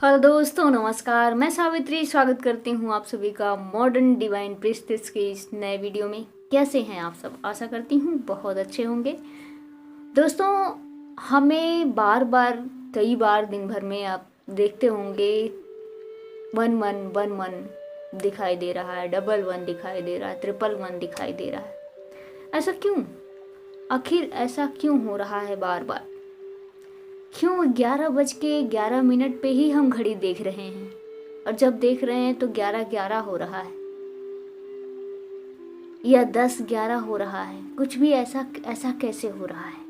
Hello दोस्तों, नमस्कार। मैं सावित्री स्वागत करती हूँ आप सभी का मॉडर्न डिवाइन प्रिस्टेस के इस नए वीडियो में। कैसे हैं आप सब? आशा करती हूँ बहुत अच्छे होंगे। दोस्तों, हमें बार बार कई बार दिन भर में आप देखते होंगे 1111 दिखाई दे रहा है, 11 दिखाई दे रहा है, 111 दिखाई दे रहा है। ऐसा क्यों? आखिर ऐसा क्यों हो रहा है बार बार? क्यों 11:11 पे ही हम घड़ी देख रहे हैं और जब देख रहे हैं तो 11:11 हो रहा है या 10:11 हो रहा है? कुछ भी ऐसा ऐसा कैसे हो रहा है?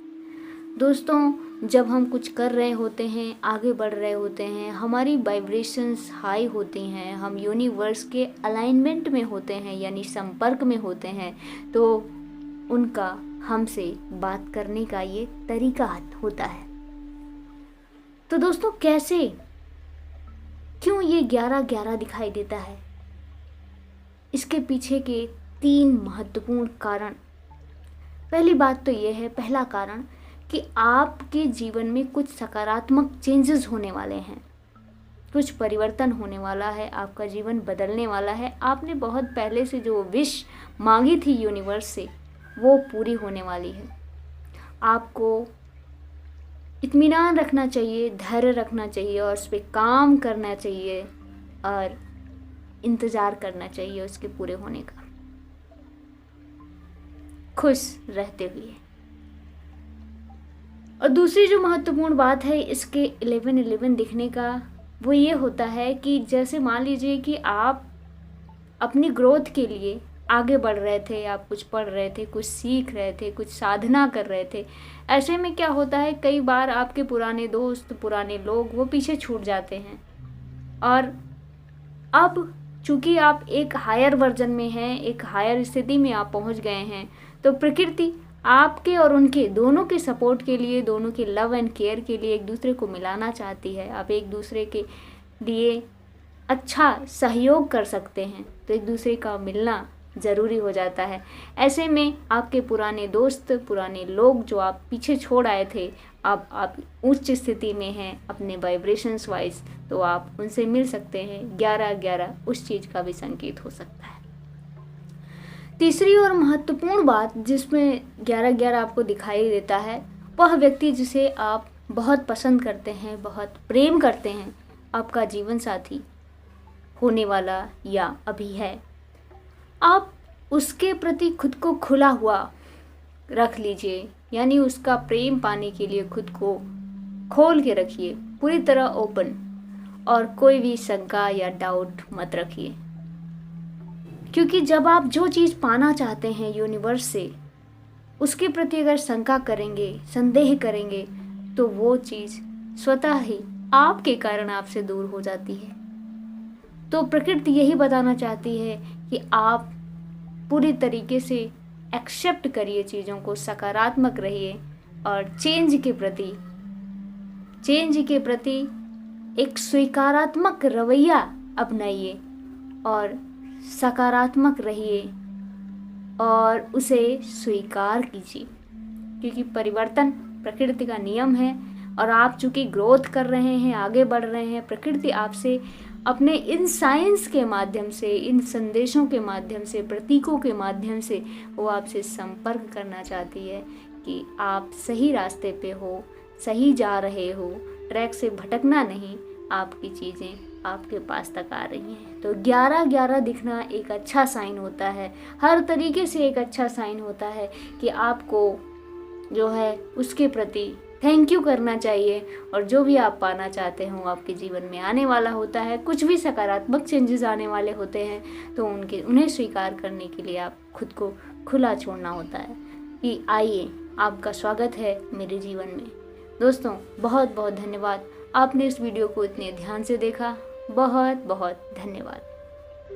दोस्तों, जब हम कुछ कर रहे होते हैं, आगे बढ़ रहे होते हैं, हमारी वाइब्रेशंस हाई होती हैं, हम यूनिवर्स के अलाइनमेंट में होते हैं यानी संपर्क में होते हैं, तो उनका हमसे बात करने का ये तरीका होता है। तो दोस्तों, कैसे, क्यों ये 11:11 दिखाई देता है? इसके पीछे के 3 महत्वपूर्ण कारण। पहली बात तो ये है, पहला कारण कि आपके जीवन में कुछ सकारात्मक चेंजेस होने वाले हैं, कुछ परिवर्तन होने वाला है, आपका जीवन बदलने वाला है। आपने बहुत पहले से जो विश मांगी थी यूनिवर्स से, वो पूरी होने वाली है। आपको इत्मीनान रखना चाहिए, धैर्य रखना चाहिए और उस पर काम करना चाहिए और इंतज़ार करना चाहिए उसके पूरे होने का, खुश रहते हुए। और दूसरी जो महत्वपूर्ण बात है इसके 11:11 दिखने का, वो ये होता है कि जैसे मान लीजिए कि आप अपनी ग्रोथ के लिए आगे बढ़ रहे थे, आप कुछ पढ़ रहे थे, कुछ सीख रहे थे, कुछ साधना कर रहे थे। ऐसे में क्या होता है, कई बार आपके पुराने दोस्त, पुराने लोग वो पीछे छूट जाते हैं और अब चूंकि आप एक हायर वर्जन में हैं, एक हायर स्थिति में आप पहुंच गए हैं, तो प्रकृति आपके और उनके दोनों के सपोर्ट के लिए, दोनों के लव एंड केयर के लिए एक दूसरे को मिलाना चाहती है। आप एक दूसरे के लिए अच्छा सहयोग कर सकते हैं, तो एक दूसरे का मिलना ज़रूरी हो जाता है। ऐसे में आपके पुराने दोस्त, पुराने लोग जो आप पीछे छोड़ आए थे, अब आप उच्च स्थिति में हैं अपने वाइब्रेशंस वाइज, तो आप उनसे मिल सकते हैं। 11:11 उस चीज़ का भी संकेत हो सकता है। तीसरी और महत्वपूर्ण बात जिसमें 11:11 आपको दिखाई देता है, वह व्यक्ति जिसे आप बहुत पसंद करते हैं, बहुत प्रेम करते हैं, आपका जीवन साथी होने वाला या अभी है। आप उसके प्रति खुद को खुला हुआ रख लीजिए, यानी उसका प्रेम पाने के लिए खुद को खोल के रखिए, पूरी तरह ओपन, और कोई भी शंका या डाउट मत रखिए। क्योंकि जब आप जो चीज़ पाना चाहते हैं यूनिवर्स से, उसके प्रति अगर शंका करेंगे, संदेह करेंगे, तो वो चीज़ स्वतः ही आपके कारण आपसे दूर हो जाती है। तो प्रकृति यही बताना चाहती है कि आप पूरी तरीके से एक्सेप्ट करिए चीज़ों को, सकारात्मक रहिए और चेंज के प्रति एक स्वीकारात्मक रवैया अपनाइए और सकारात्मक रहिए और उसे स्वीकार कीजिए। क्योंकि परिवर्तन प्रकृति का नियम है और आप चूंकि ग्रोथ कर रहे हैं, आगे बढ़ रहे हैं, प्रकृति आपसे अपने इन साइंस के माध्यम से, इन संदेशों के माध्यम से, प्रतीकों के माध्यम से वो आपसे संपर्क करना चाहती है कि आप सही रास्ते पे हो, सही जा रहे हो, ट्रैक से भटकना नहीं, आपकी चीज़ें आपके पास तक आ रही हैं। तो 11:11 दिखना एक अच्छा साइन होता है, हर तरीके से एक अच्छा साइन होता है कि आपको जो है उसके प्रति थैंक यू करना चाहिए और जो भी आप पाना चाहते हो आपके जीवन में आने वाला होता है। कुछ भी सकारात्मक चेंजेस आने वाले होते हैं, तो उन्हें स्वीकार करने के लिए आप खुद को खुला छोड़ना होता है कि आइए, आपका स्वागत है मेरे जीवन में। दोस्तों, बहुत बहुत धन्यवाद, आपने इस वीडियो को इतने ध्यान से देखा। बहुत बहुत धन्यवाद।